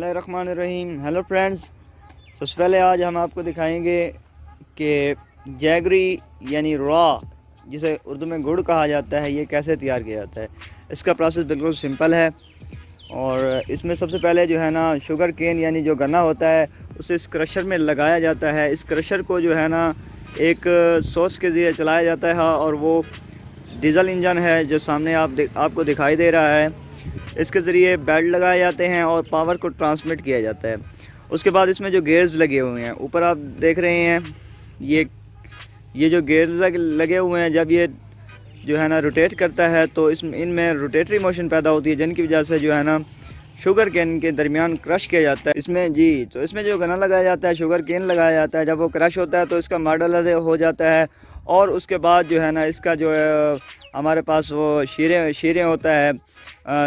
बिस्मिल्लाहिर्रहमानिर्रहीम। Hello friends, सबसे पहले आज हम आपको दिखाएंगे कि जैगरी यानी रॉ, जिसे उर्दू में गुड़ कहा जाता है, ये कैसे तैयार किया जाता है। इसका प्रोसेस बिल्कुल सिंपल है और इसमें सबसे पहले जो है ना शुगर केन यानी जो गन्ना होता है उसे इस क्रशर में लगाया जाता है। इस क्रशर को जो है ना एक सोर्स के ज़रिए चलाया जाता है और वो डीजल इंजन है जो सामने आपको दिखाई दे रहा है। इसके ज़रिए बेल्ट लगाए जाते हैं और पावर को ट्रांसमिट किया जाता है। उसके बाद इसमें जो गेयर्स लगे हुए हैं, ऊपर आप देख रहे हैं, ये जो गेयर्स लगे हुए हैं, जब ये जो है ना रोटेट करता है तो इनमें रोटेटरी मोशन पैदा होती है, जिनकी वजह से जो है ना शुगर केन के दरमियान क्रश किया जाता है। तो इसमें जो गन्ना लगाया जाता है, शुगर केन लगाया जाता है, जब वो क्रश होता है तो इसका मॉडल हो जाता है और उसके बाद जो है ना इसका जो है हमारे पास वो शीरें होता है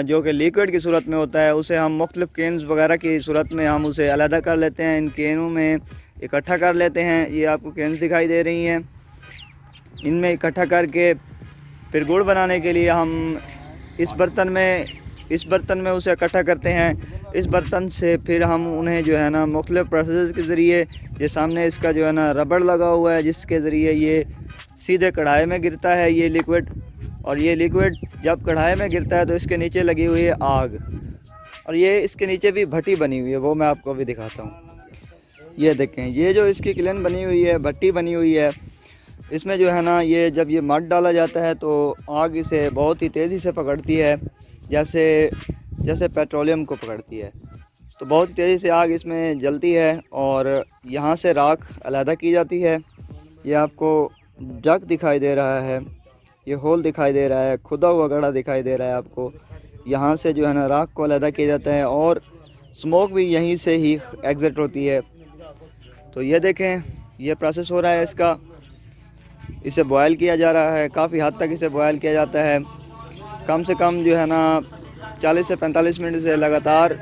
जो कि लिक्विड की सूरत में होता है। उसे हम मुख्तलिफ़ केन्स वगैरह की सूरत में हम उसे अलहदा कर लेते हैं, इन केनों में इकट्ठा कर लेते हैं। ये आपको केन्स दिखाई दे रही हैं, इनमें इकट्ठा करके फिर गुड़ बनाने के लिए हम इस बर्तन में उसे इकट्ठा करते हैं। इस बर्तन से फिर हम उन्हें जो है ना मुख्तलिफ़ प्रोसेस के ज़रिए, ये सामने इसका जो है ना रबड़ लगा हुआ है जिसके ज़रिए ये सीधे कढ़ाई में गिरता है ये लिक्विड, और ये लिक्विड जब कढ़ाई में गिरता है तो इसके नीचे लगी हुई है आग, और ये इसके नीचे भी भट्टी बनी हुई है, वो मैं आपको अभी दिखाता हूँ। ये देखें, ये जो इसकी किलन बनी हुई है, भट्टी बनी हुई है, इसमें जो है ना ये जब ये मड डाला जाता है तो आग इसे बहुत ही तेज़ी से पकड़ती है, जैसे पेट्रोलियम को पकड़ती है। तो बहुत तेज़ी से आग इसमें जलती है और यहाँ से राख अलहदा की जाती है। ये आपको डक दिखाई दे रहा है, ये होल दिखाई दे रहा है, खुदा हुआ गड्ढा दिखाई दे रहा है आपको। यहाँ से जो है ना राख को अलहदा किया जाता है और स्मोक भी यहीं से ही एग्ज़िट होती है। तो ये देखें, ये प्रोसेस हो रहा है इसका, इसे बॉयल किया जा रहा है। काफ़ी हद तक इसे बॉयल किया जाता है, कम से कम जो है ना 40 से 45 मिनट से लगातार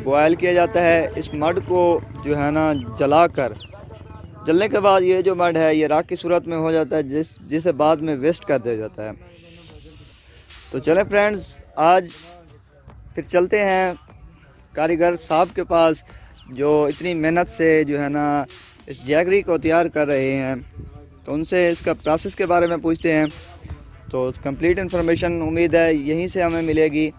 बॉयल किया जाता है। इस मड को जो है ना जलने के बाद ये जो मड है ये राख की सूरत में हो जाता है, जिसे बाद में वेस्ट कर दिया जाता है। तो चलें फ्रेंड्स, आज फिर चलते हैं कारीगर साहब के पास जो इतनी मेहनत से जो है ना इस जैगरी को तैयार कर रहे हैं, तो उनसे इसका प्रोसेस के बारे में पूछते हैं। तो कंप्लीट इन्फॉर्मेशन उम्मीद है यहीं से हमें मिलेगी,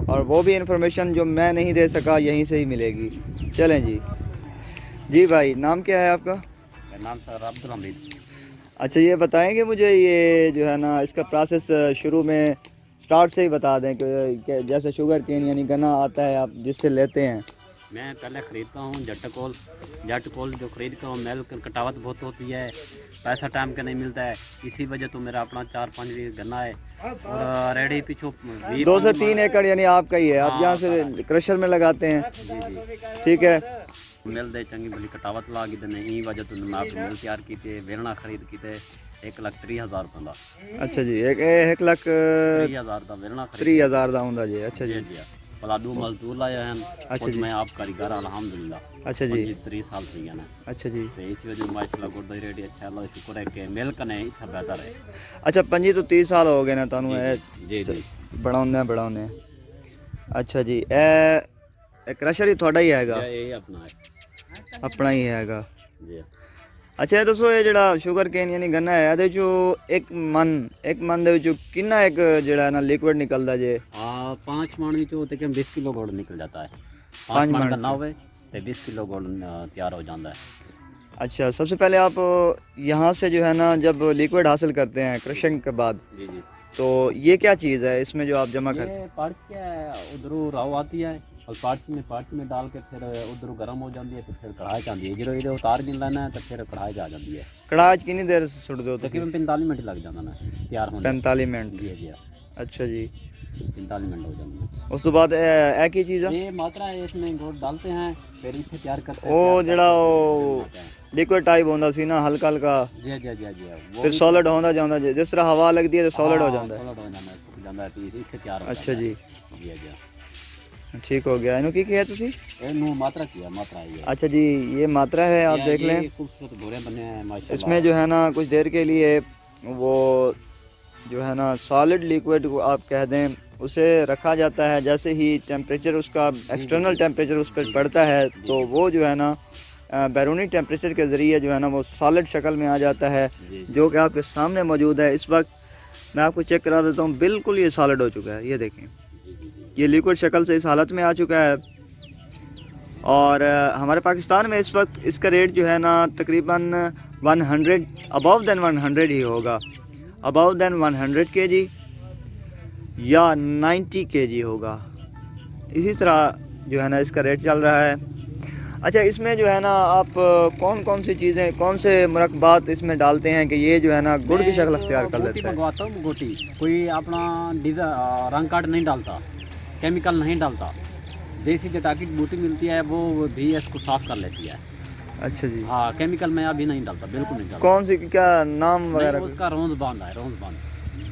और वो भी इन्फॉर्मेशन जो मैं नहीं दे सका यहीं से ही मिलेगी। चलें जी भाई, नाम क्या है आपका? मेरा नाम सर अब्दुल हमीद। अच्छा, ये बताएंगे मुझे, ये जो है ना इसका प्रोसेस शुरू में स्टार्ट से ही बता दें कि जैसे शुगर केन यानी गन्ना आता है आप जिससे लेते हैं। मैं पहले ख़रीदता हूँ जट कोल जो ख़रीद कर मेल कटावत बहुत होती है, पैसा टाइम का नहीं मिलता है, इसी वजह तो मेरा अपना 4-5 गन्ना है और रेडी पीछू 2 से 3 एकड़ यानी आपका ही है। आप यहाँ से क्रशर में लगाते हैं? जी ठीक है। मिल दे चंगी भली कटावत ला की नहीं वजह तो मैं आप मिल तैयार की वेलना खरीद की 1,30,000 रुपये का। अच्छा जी, 1,30,000 का वेलना 30,000 का होंगे जी। अच्छा जी, पलादू मजदूर लाया है। अच्छा जी, मैं आप कारीगर अल्हम्दुलिल्लाह। अच्छा जी, 30 साल थी ना। अच्छा जी। तो इस वजह माशाल्लाह गुड़ दी रेडी अच्छा अल्लाह शुक्र है कि मिल्क ने इतना बेहतर है। अच्छा, 25 तो 30 साल हो गए ना तुहानू जी जी बढ़ाने। अच्छा जी, ए क्रशर ही थोड़ा ही हैगा? ये अपना ही हैगा जी। अच्छा, ये दसो, ये ਜਿਹੜਾ ਸ਼ੂਗਰ ਕੇਨ यानी गन्ना है, ਇਹਦੇ ਚੋਂ एक मन ਦੇ ਵਿੱਚੋਂ ਕਿੰਨਾ ਇੱਕ ਜਿਹੜਾ ਨਾ ਲਿਕੁਇਡ ਨਿਕਲਦਾ ਜੇ? 5 मन ਵਿੱਚੋਂ ਤੇ 20 किलो गुड़ निकल जाता है। 5 मन गन्ना होवे तो 20 किलो गुड़ तैयार हो जाता है। अच्छा, सबसे पहले आप यहाँ से जो है ना जब लिक्विड हासिल करते हैं क्रशिंग के बाद, जी जी, तो ये क्या चीज़ है इसमें जो आप जमा करते हैं? पार्च है, उधरों राव आती है और पार्च में डाल के फिर उधरों गर्म हो जाती है, तो फिर कढ़ाई आती है। जो इधर उतार के लेना है तो फिर कढ़ाई आ जाती है। कढ़ाई कितनी देर सुट दो? तकरीबन 45 मिनट लग जाता ना तैयार होने। 45 मिनट? जी जी। अच्छा जी, 45 मिनट हो जाते हैं। उस तो बाद एक ही चीज़ है, ये मात्रा है, इसमें गुड़ डालते हैं फिर इसे तैयार करते हैं। वो जड़ा लिक्विड टाइप होता सी ना, हल्का जी जी जी जी, फिर सॉलिड होता जाता है, जिस तरह हवा लगती है तो सॉलिड हो जाता है। सॉलिड हो जाता है, इसे तैयार हो अच्छा जी, जी जी, ठीक हो गया। इन्हों की है तुसी? मात्रा किया, मात्रा है। अच्छा जी, ये मात्रा है, आप देख लें। खूबसूरत भूरे बने हैं माशाल्लाह। इसमें जो है ना कुछ देर के लिए वो जो है ना सॉलिड लिक्विड को आप कह दें उसे रखा जाता है। जैसे ही टेम्परेचर उसका एक्सटर्नल टेम्परेचर उस पर पड़ता है तो वो जो है ना बैरूनी टेम्परेचर के ज़रिए जो है ना वो सॉलिड शक्ल में आ जाता है, जो कि आपके सामने मौजूद है। इस वक्त मैं आपको चेक करा देता हूँ, बिल्कुल ये सॉलिड हो चुका है। ये देखें, ये लिक्विड शक्ल से इस हालत में आ चुका है। और हमारे पाकिस्तान में इस वक्त इसका रेट जो है ना तकरीबन 100 अबव देन 100 ही होगा, अबव देन 100 kg या 90 kg होगा। इसी तरह जो है ना इसका रेट चल रहा है। अच्छा, इसमें जो है ना आप कौन कौन सी चीज़ें, कौन से मुरक्बात इसमें डालते हैं कि ये जो है ना गुड़ की शक्ल अख्तियार कर लेता है? मंगवाता हूँ गोटी, कोई अपना रंग कार्ड नहीं डालता, केमिकल नहीं डालता। देसी जटा की बूटी मिलती है वो भी इसको साफ कर लेती है। अच्छा जी। हाँ, केमिकल मैं अभी नहीं डालता, बिल्कुल नहीं डालता। कौन सी, क्या नाम वगैरह? उसका रोज बांध है, रोज बांध।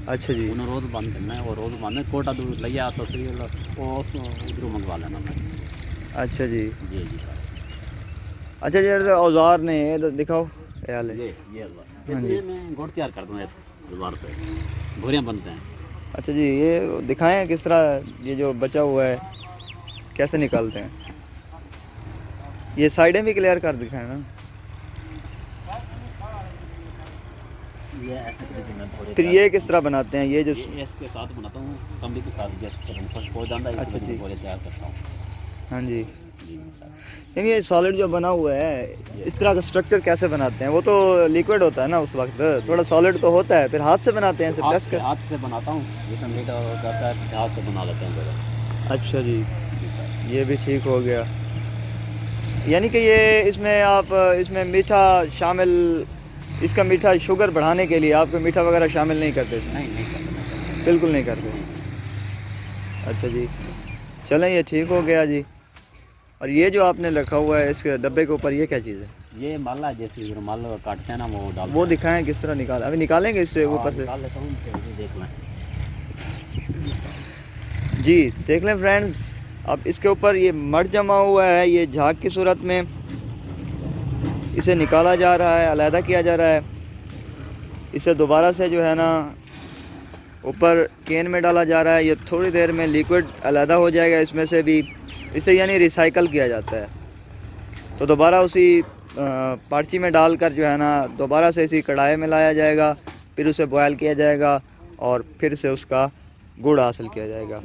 अच्छा जी। उन्हें रोज बंद करना है, वो रोज बंद है। कोटा दूर लिया तो उधरों मंगवा लेना मैं। अच्छा जी। जी जी सर। अच्छा जी, औजार ने ये दिखाओ यार। ये इसलिए मैं गुड़ तैयार करता हूँ ऐसे औजार से, भूरियाँ बनते हैं। अच्छा जी, ये दिखाएं किस तरह ये जो बचा हुआ है कैसे निकालते हैं। ये साइडें भी क्लियर कर दिखाएं ना। ये ऐसे तरीके में थोड़े फिर ये किस तरह बनाते हैं? ये जो इसके साथ बनाता हूँ, कमरी के साथ जैसे फर्स्ट हो जाता है, अच्छा इसलिए जी। थोड़े तैयार करता हूँ। हाँ जी। जी सर। यानी ये सॉलिड जो बना हुआ है, इस तरह का स्ट्रक्चर कैसे बनाते हैं? वो तो लिक्विड होता है ना उस वक्त, थोड़ा सॉलिड तो होता है, फिर हाथ से बनाते हैं, प्रेस कर? हाथ से बनाता हूँ, जितना मीठा हो जाता है हाथ से बना लेते हैं जरा। अच्छा जी, जी सर। ये भी ठीक हो गया। यानी कि ये इसमें आप इसमें मीठा शामिल, इसका मीठा शुगर बढ़ाने के लिए आप मीठा वगैरह शामिल नहीं करते? नहीं नहीं करते। बिल्कुल नहीं करते। अच्छा जी, चलें ये ठीक हो गया जी। और ये जो आपने रखा हुआ है इसके डब्बे के ऊपर, ये क्या चीज़ है? ये माला जैसे रुमाल काटते हैं ना, वो डाल। वो दिखाएं किस तरह निकाल, अभी निकालेंगे इससे ऊपर से। निकाल लेता हूँ, फिर देख लें। जी देख लें फ्रेंड्स, अब इसके ऊपर ये मड जमा हुआ है, ये झाग की सूरत में इसे निकाला जा रहा है, अलहदा किया जा रहा है। इसे दोबारा से जो है ना ऊपर कैन में डाला जा रहा है। ये थोड़ी देर में लिक्विड अलहदा हो जाएगा इसमें से भी, इसे यानी रिसाइकल किया जाता है। तो दोबारा उसी पार्ची में डालकर जो है ना दोबारा से इसी कढ़ाई में लाया जाएगा, फिर उसे बॉयल किया जाएगा और फिर से उसका गुड़ हासिल किया जाएगा।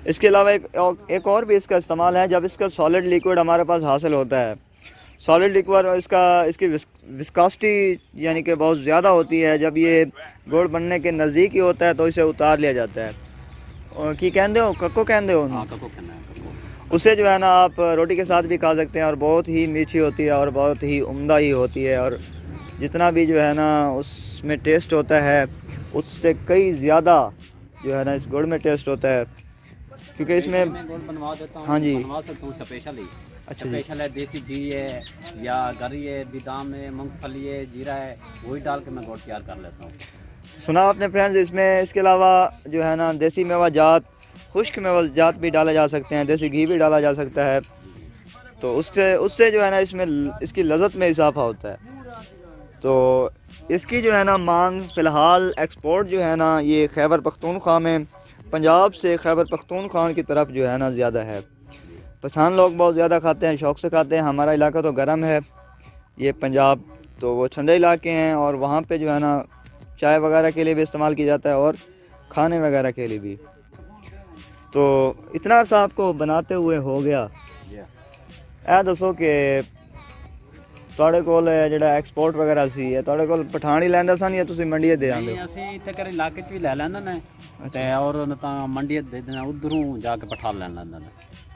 इसके अलावा एक और भी इसका इस्तेमाल है। जब इसका सॉलिड लिक्विड हमारे पास हासिल होता है, सॉलिड लिक्विड इसकी विस्कोसिटी यानी कि बहुत ज़्यादा होती है, जब ये गुड़ बनने के नज़दीक ही होता है तो इसे उतार लिया जाता है। और की कहते हो, कक्को कहते हो? हाँ, कक्को कहना है, कक्को। उसे जो है ना आप रोटी के साथ भी खा सकते हैं और बहुत ही मीठी होती है और बहुत ही उम्दा ही होती है। और जितना भी जो है ना उसमें टेस्ट होता है उससे कई ज़्यादा जो है ना इस गुड़ में टेस्ट होता है, क्योंकि इसमें मैं गुड़ बनवा देता हूँ। हाँ जी। बनवा सकता हूँ स्पेशली। अच्छा जी। स्पेशल है, देसी घी है या गरी है, बादाम है, मूंगफली है, जीरा है, वही डाल के मैं गुड़ तैयार कर लेता हूँ। सुना आपने फ्रेंड्स, इसमें इसके अलावा जो है ना देसी मेवा जात, खुश्क मेवा जात भी डाले जा सकते हैं, देसी घी भी डाला जा सकता है। तो उससे जो है ना इसमें इसकी लज़्ज़त में इजाफा होता है। तो इसकी जो है ना मांग फ़िलहाल एक्सपोर्ट जो है ना ये खैबर पख्तूनख्वा में, पंजाब से खैबर पख्तूनख्वा की तरफ जो है ना ज़्यादा है। पठान लोग बहुत ज़्यादा खाते हैं, शौक़ से खाते हैं। हमारा इलाका तो गर्म है, ये पंजाब तो वो ठंडे इलाके हैं, और वहाँ पे जो है ना चाय वगैरह के लिए भी इस्तेमाल किया जाता है और खाने वगैरह के लिए भी। तो इतना सा आपको बनाते हुए हो गया। ਇਹ ਦੱਸੋ ਕਿ ਤੁਹਾਡੇ ਕੋਲ ਜਿਹੜਾ ਐਕਸਪੋਰਟ ਵਗੈਰਾ ਸੀ ਇਹ ਤੁਹਾਡੇ ਕੋਲ ਪਠਾਨ ਹੀ ਲੈਂਦਾ ਸਨ ਜਾਂ ਤੁਸੀਂ ਮੰਡੀ ਦੇ ਆਉਂਦੇ ਨਹੀਂ, ਅਸੀਂ ਇੱਥੇ ਕਰ ਇਲਾਕੇ 'ਚ ਵੀ ਲੈ ਲੈਂਦੇ ਨੇ ਤੇ ਔਰ ਨਾ ਤਾਂ ਮੰਡੀ ਦੇ ਦੇਣਾ, ਉਧਰੋਂ ਜਾ ਕੇ ਪਠਾ ਲੈ ਲੈਂਦੇ ਨੇ।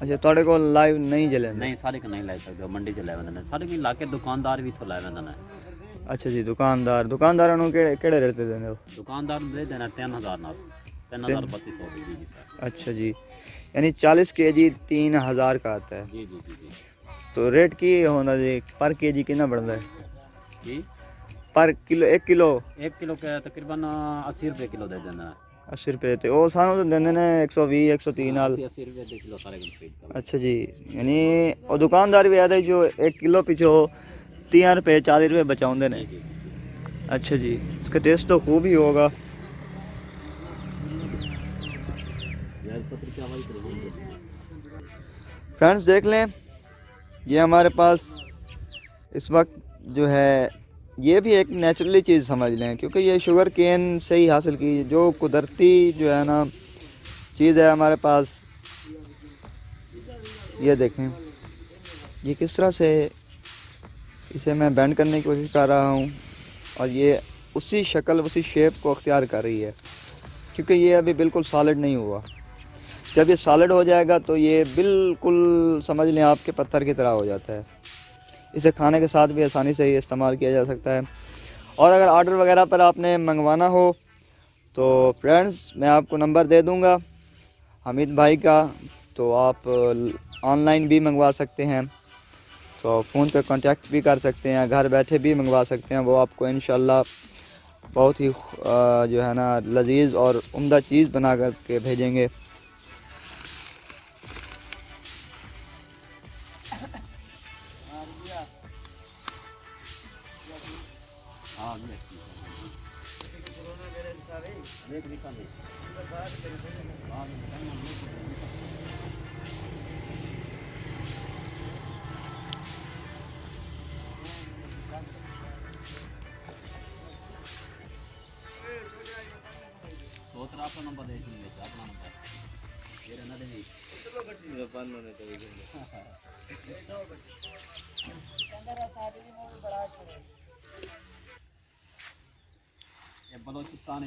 ਅੱਛਾ, ਤੁਹਾਡੇ ਕੋਲ ਲਾਈਵ ਨਹੀਂ ਜੇ ਲੈਂਦੇ? ਨਹੀਂ, ਸਾਰੇ ਕੋ ਨਹੀਂ ਲੈ ਸਕਦੇ, ਮੰਡੀ 'ਚ ਲੈ ਲੈਂਦੇ ਨੇ। ਸਾਡੇ ਕੋਲ ਇਲਾਕੇ ਦੁਕਾਨਦਾਰ ਵੀ ਇੱਥੋਂ ਲੈ ਲੈਂਦੇ ਨੇ। ਅੱਛਾ ਜੀ, ਦੁਕਾਨਦਾਰਾਂ ਨੂੰ ਕਿਹੜੇ ਰੇਟ ਤੇ ਦਿੰਦੇ ਹੋ? दुकानदार ਨੂੰ ਦੇ ਦੇਣਾ 3000 ਨਾਲ, 3200 जी जी सर। अच्छा जी, यानी 40 kg 3000 का आता है। जी जी जी जी। तो रेट की होना जी पर kg कितना बढ़ता है? जी, पर किलो 1 किलो 1 किलो के तकरीबन 80 रुपये किलो दे देना है। 80 रुपये तो वो सानू तो देंगे ने 120 130 नाल। 80 रुपये दे किलो सारे खरीद कर। अच्छा जी, यानी और दुकानदार भी आते जो 1 किलो पीछे 30 रुपये 40 रुपये बचाते ने। जी जी। अच्छा जी, इसका टेस्ट तो खूब ही होगा। फ्रेंड्स देख लें, ये हमारे पास इस वक्त जो है ये भी एक नेचुरली चीज़ समझ लें, क्योंकि ये शुगर केन से ही हासिल की जो कुदरती जो है ना चीज़ है हमारे पास। ये देखें ये किस तरह से इसे मैं बेंड करने की कोशिश कर रहा हूँ और ये उसी शक्ल उसी शेप को अख्तियार कर रही है, क्योंकि ये अभी बिल्कुल सॉलिड नहीं हुआ। जब ये सॉलिड हो जाएगा तो ये बिल्कुल समझ लें आपके पत्थर की तरह हो जाता है। इसे खाने के साथ भी आसानी से इस्तेमाल किया जा सकता है। और अगर ऑर्डर वगैरह पर आपने मंगवाना हो तो फ्रेंड्स मैं आपको नंबर दे दूंगा हमीद भाई का, तो आप ऑनलाइन भी मंगवा सकते हैं, तो फ़ोन पे कांटेक्ट भी कर सकते हैं, घर बैठे भी मंगवा सकते हैं। वो आपको इंशाल्लाह बहुत ही जो है ना लजीज और उम्दा चीज़ बना कर के भेजेंगे। आपका नंबर दे दीजिए, अपना नंबर ये रहना दे बलोचिस्तान